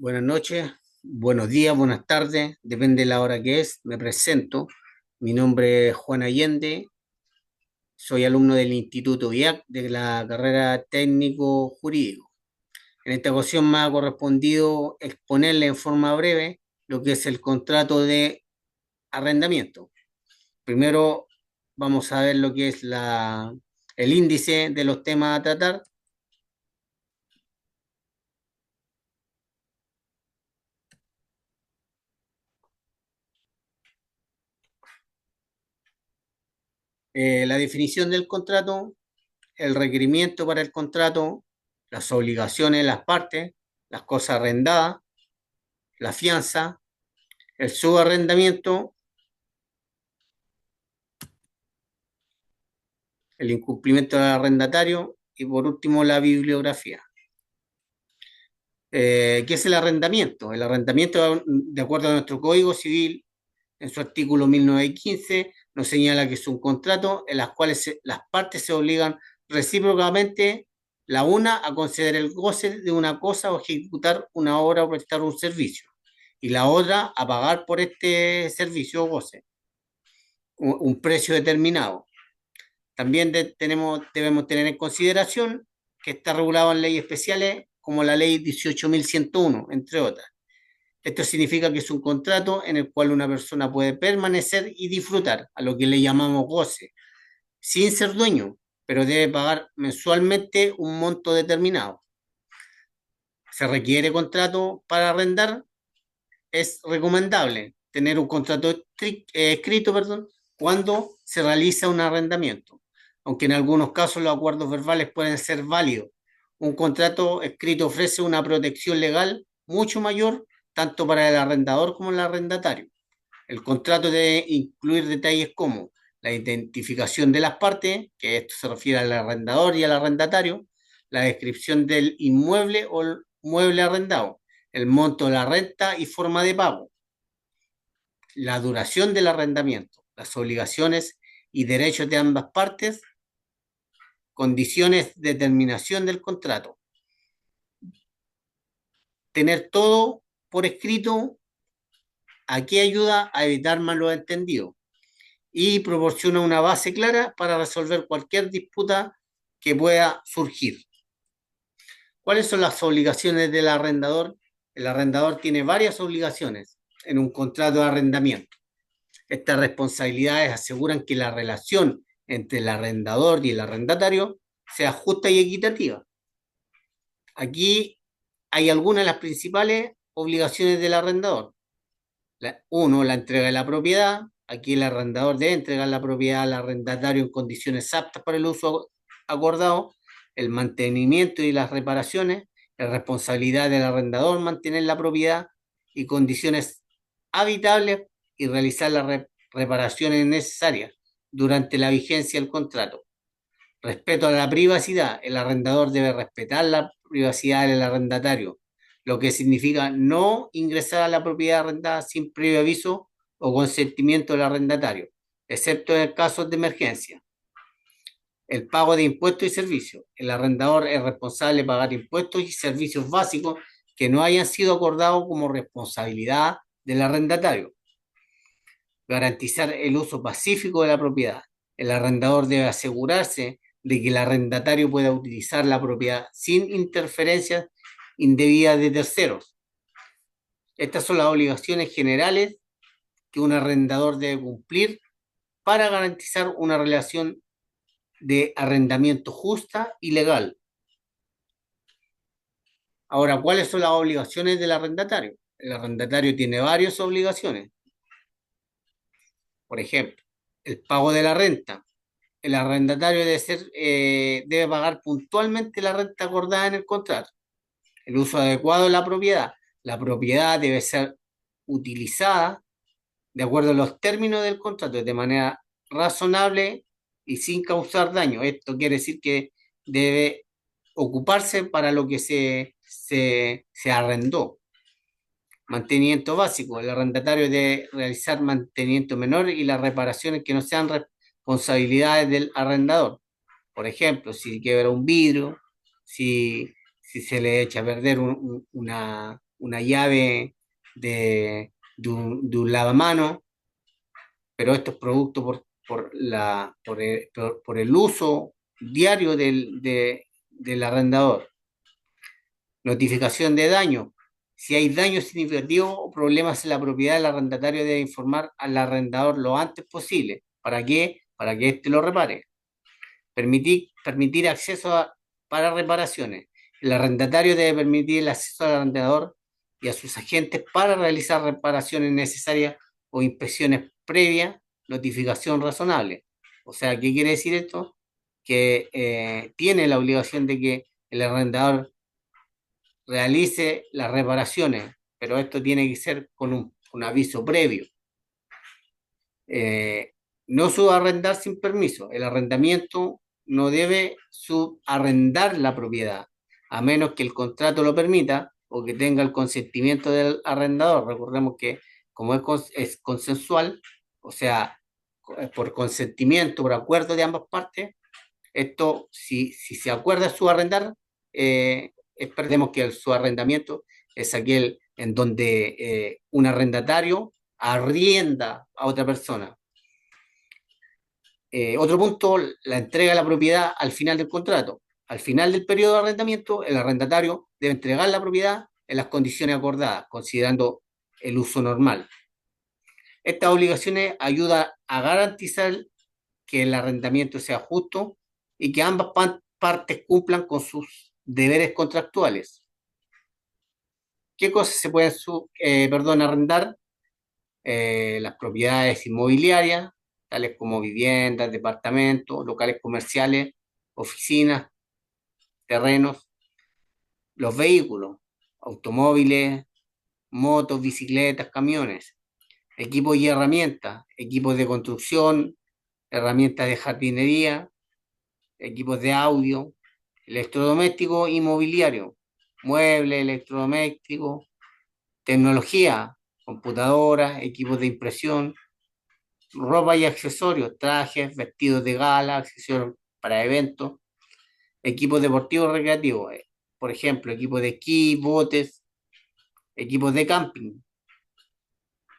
Buenas noches, buenos días, buenas tardes, depende de la hora que es. Me presento. Mi nombre es Juan Allende, soy alumno del Instituto IAC de la carrera técnico jurídico. En esta ocasión me ha correspondido exponerle en forma breve lo que es el contrato de arrendamiento. Primero vamos a ver lo que es el índice de los temas a tratar. La definición del contrato, el requerimiento para el contrato, las obligaciones de las partes, las cosas arrendadas, la fianza, el subarrendamiento, el incumplimiento del arrendatario y por último la bibliografía. ¿Qué es el arrendamiento? El arrendamiento, de acuerdo a nuestro Código Civil, en su artículo 1915, nos señala que es un contrato en las cuales las partes se obligan recíprocamente la una a conceder el goce de una cosa o ejecutar una obra o prestar un servicio, y la otra a pagar por este servicio o goce un precio determinado. También debemos tener en consideración que está regulado en leyes especiales como la ley 18.101, entre otras. Esto significa que es un contrato en el cual una persona puede permanecer y disfrutar, a lo que le llamamos goce, sin ser dueño, pero debe pagar mensualmente un monto determinado. Se requiere contrato para arrendar. Es recomendable tener un contrato escrito, perdón, cuando se realiza un arrendamiento, aunque en algunos casos los acuerdos verbales pueden ser válidos. Un contrato escrito ofrece una protección legal mucho mayor tanto para el arrendador como el arrendatario. El contrato debe incluir detalles como la identificación de las partes, que esto se refiere al arrendador y al arrendatario, la descripción del inmueble o el mueble arrendado, el monto de la renta y forma de pago, la duración del arrendamiento, las obligaciones y derechos de ambas partes, condiciones de terminación del contrato. Tener todo por escrito aquí ayuda a evitar malos entendidos y proporciona una base clara para resolver cualquier disputa que pueda surgir. ¿Cuáles son las obligaciones del arrendador? El arrendador tiene varias obligaciones en un contrato de arrendamiento. Estas responsabilidades aseguran que la relación entre el arrendador y el arrendatario sea justa y equitativa. Aquí hay algunas de las principales obligaciones del arrendador. Uno, la entrega de la propiedad. Aquí el arrendador debe entregar la propiedad al arrendatario en condiciones aptas para el uso acordado. El mantenimiento y las reparaciones. Es responsabilidad del arrendador mantener la propiedad y condiciones habitables y realizar las reparaciones necesarias durante la vigencia del contrato. Respeto a la privacidad. El arrendador debe respetar la privacidad del arrendatario, lo que significa no ingresar a la propiedad arrendada sin previo aviso o consentimiento del arrendatario, excepto en casos de emergencia. El pago de impuestos y servicios. El arrendador es responsable de pagar impuestos y servicios básicos que no hayan sido acordados como responsabilidad del arrendatario. Garantizar el uso pacífico de la propiedad. El arrendador debe asegurarse de que el arrendatario pueda utilizar la propiedad sin interferencias indebidas de terceros. Estas son las obligaciones generales que un arrendador debe cumplir para garantizar una relación de arrendamiento justa y legal. Ahora, ¿cuáles son las obligaciones del arrendatario? El arrendatario tiene varias obligaciones. Por ejemplo, el pago de la renta. El arrendatario debe pagar puntualmente la renta acordada en el contrato. El uso adecuado de la propiedad. La propiedad debe ser utilizada de acuerdo a los términos del contrato, de manera razonable y sin causar daño. Esto quiere decir que debe ocuparse para lo que se arrendó. Mantenimiento básico. El arrendatario debe realizar mantenimiento menor y las reparaciones que no sean responsabilidades del arrendador. Por ejemplo, si quiebra un vidrio, si se le echa a perder una llave de un lavamanos, pero esto es producto por el uso diario del arrendador. Notificación de daño. Si hay daños significativos o problemas en la propiedad, el arrendatario debe informar al arrendador lo antes posible. ¿Para qué? Para que éste lo repare. Permitir acceso para reparaciones. El arrendatario debe permitir el acceso al arrendador y a sus agentes para realizar reparaciones necesarias o inspecciones previas, notificación razonable. O sea, ¿qué quiere decir esto? Que tiene la obligación de que el arrendador realice las reparaciones, pero esto tiene que ser con un aviso previo. Eh, no subarrendar sin permiso. El arrendamiento no debe subarrendar la propiedad, a menos que el contrato lo permita o que tenga el consentimiento del arrendador. Recordemos que como es consensual, o sea, por consentimiento, por acuerdo de ambas partes, esto, si se acuerda subarrendar, perdemos que el subarrendamiento es aquel en donde un arrendatario arrienda a otra persona. Otro punto, la entrega de la propiedad al final del contrato. Al final del periodo de arrendamiento, el arrendatario debe entregar la propiedad en las condiciones acordadas, considerando el uso normal. Estas obligaciones ayudan a garantizar que el arrendamiento sea justo y que ambas partes cumplan con sus deberes contractuales. ¿Qué cosas se pueden arrendar? Las propiedades inmobiliarias, tales como viviendas, departamentos, locales comerciales, oficinas, terrenos, los vehículos, automóviles, motos, bicicletas, camiones, equipos y herramientas, equipos de construcción, herramientas de jardinería, equipos de audio, electrodoméstico y mobiliario, muebles, electrodomésticos, tecnología, computadoras, equipos de impresión, ropa y accesorios, trajes, vestidos de gala, accesorios para eventos, equipos deportivos recreativos, por ejemplo, equipos de esquí, botes, equipos de camping.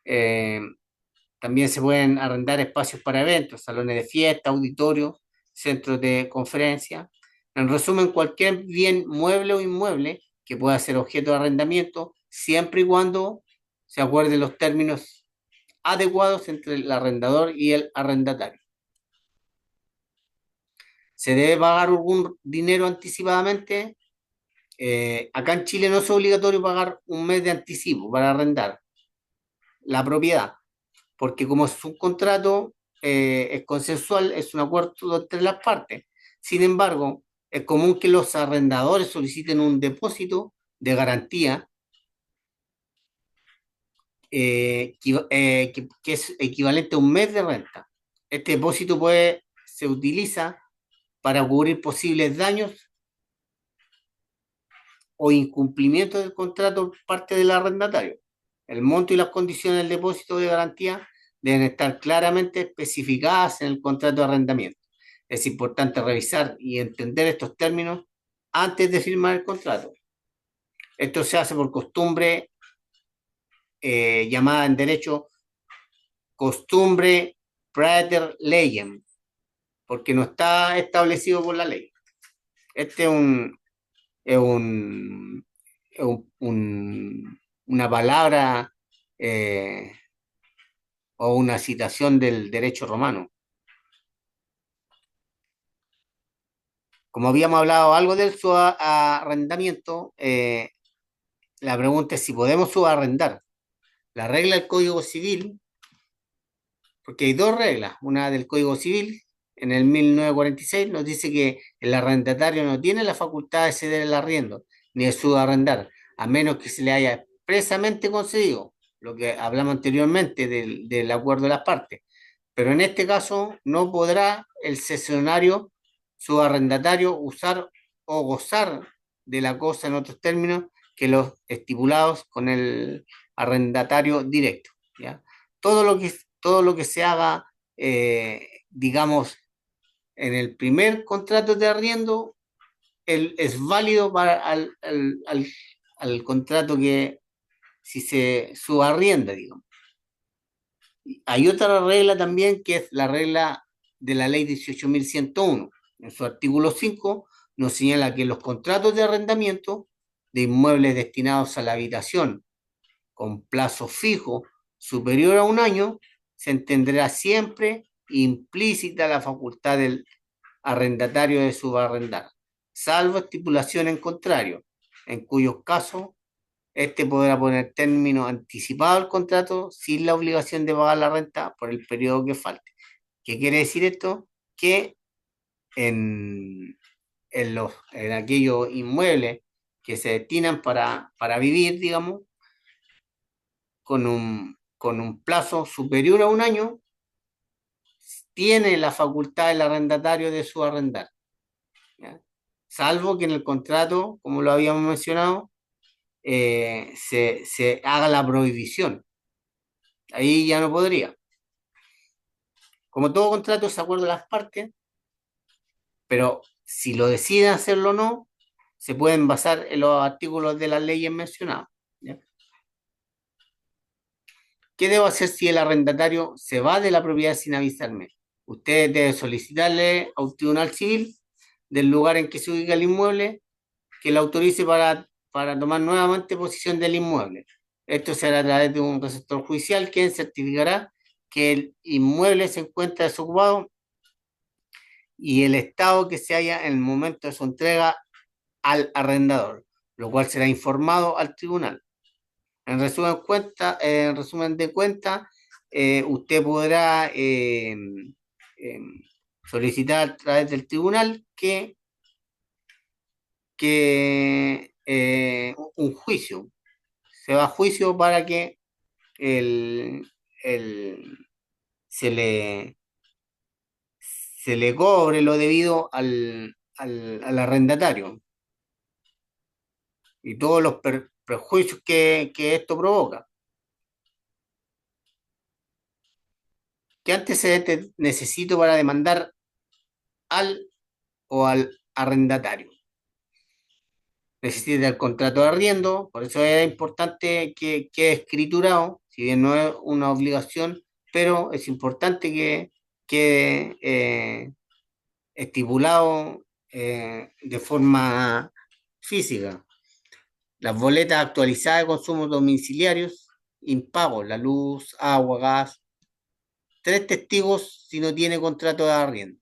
Eh, También se pueden arrendar espacios para eventos, salones de fiesta, auditorios, centros de conferencia. En resumen, cualquier bien mueble o inmueble que pueda ser objeto de arrendamiento, siempre y cuando se acuerden los términos adecuados entre el arrendador y el arrendatario. ¿Se debe pagar algún dinero anticipadamente? Acá en Chile no es obligatorio pagar un mes de anticipo para arrendar la propiedad, porque como es un contrato, es consensual, es un acuerdo entre las partes. Sin embargo, es común que los arrendadores soliciten un depósito de garantía que es equivalente a un mes de renta. Este depósito se utiliza para cubrir posibles daños o incumplimiento del contrato por parte del arrendatario. El monto y las condiciones del depósito de garantía deben estar claramente especificadas en el contrato de arrendamiento. Es importante revisar y entender estos términos antes de firmar el contrato. Esto se hace por costumbre llamada en derecho costumbre praeter legem, porque no está establecido por la ley. Este es un, una palabra eh, o una citación del derecho romano. Como habíamos hablado algo del subarrendamiento, la pregunta es si podemos subarrendar. La regla del Código Civil, porque hay dos reglas, una del Código Civil en el 1946 nos dice que el arrendatario no tiene la facultad de ceder el arriendo ni de subarrendar, a menos que se le haya expresamente concedido, lo que hablamos anteriormente del acuerdo de las partes. Pero en este caso no podrá el cesionario subarrendatario usar o gozar de la cosa en otros términos que los estipulados con el arrendatario directo, ¿ya? Todo lo que se haga, digamos, en el primer contrato de arriendo, es válido para al contrato si se subarrienda, digamos. Hay otra regla también que es la regla de la ley 18.101. En su artículo 5 nos señala que los contratos de arrendamiento de inmuebles destinados a la habitación con plazo fijo superior a un año, se entenderá siempre implícita la facultad del arrendatario de subarrendar, salvo estipulación en contrario, en cuyos casos este podrá poner término anticipado al contrato sin la obligación de pagar la renta por el periodo que falte. ¿Qué quiere decir esto? Que en, en aquellos inmuebles que se destinan para vivir, digamos, con un plazo superior a un año, tiene la facultad el arrendatario de subarrendar, ¿ya? Salvo que en el contrato, como lo habíamos mencionado, se haga la prohibición. Ahí ya no podría. Como todo contrato es acuerdo de las partes, pero si lo deciden hacerlo o no, se pueden basar en los artículos de las leyes mencionadas, ¿ya? ¿Qué debo hacer si el arrendatario se va de la propiedad sin avisarme? Usted debe solicitarle a un tribunal civil del lugar en que se ubica el inmueble que lo autorice para tomar nuevamente posesión del inmueble. Esto se hará a través de un receptor judicial quien certificará que el inmueble se encuentra desocupado y el estado que se halla en el momento de su entrega al arrendador, lo cual será informado al tribunal. En resumen de cuenta, usted podrá eh, solicitar a través del tribunal que un juicio, se va a juicio para que el, el- se le, se le cobre lo debido al arrendatario y todos los prejuicios que esto provoca. ¿Qué antecedentes necesito para demandar al o al arrendatario? Necesita el contrato de arriendo, por eso es importante que quede escriturado, si bien no es una obligación, pero es importante que quede estipulado de forma física. Las boletas actualizadas de consumos domiciliarios, impagos, la luz, agua, gas, tres testigos si no tiene contrato de arriendo,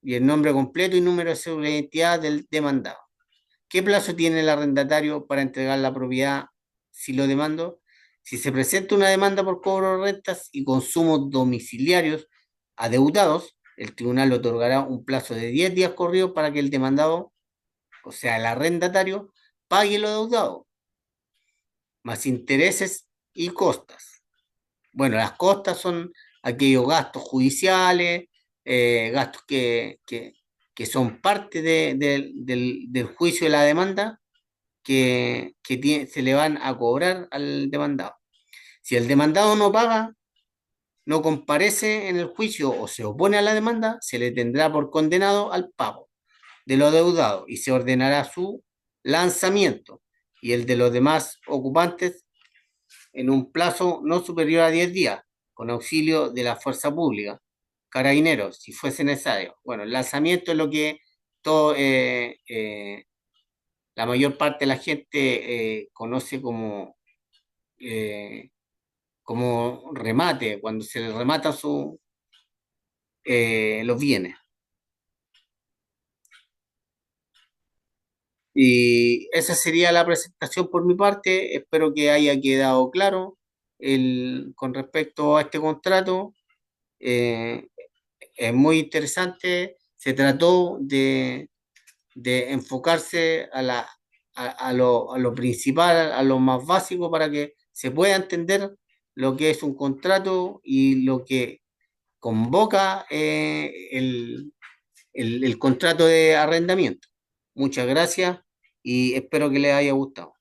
y el nombre completo y número de cédula de identidad del demandado. ¿Qué plazo tiene el arrendatario para entregar la propiedad si lo demando? Si se presenta una demanda por cobro de rentas y consumos domiciliarios adeudados, el tribunal le otorgará un plazo de 10 días corridos para que el demandado, o sea, el arrendatario, pague lo adeudado, más intereses y costas. Bueno, las costas son aquellos gastos judiciales, gastos que son parte del juicio de la demanda se le van a cobrar al demandado. Si el demandado no paga, no comparece en el juicio o se opone a la demanda, se le tendrá por condenado al pago de lo adeudado y se ordenará su lanzamiento y el de los demás ocupantes en un plazo no superior a 10 días, con auxilio de la fuerza pública, carabineros, si fuese necesario. Bueno, el lanzamiento es lo que todo, la mayor parte de la gente conoce eh, como remate, cuando se le remata los bienes. Y esa sería la presentación por mi parte. Espero que haya quedado claro con respecto a este contrato. Eh, es muy interesante. Se trató de enfocarse a lo principal, a lo más básico, para que se pueda entender lo que es un contrato y lo que convoca el contrato de arrendamiento. Muchas gracias y espero que les haya gustado.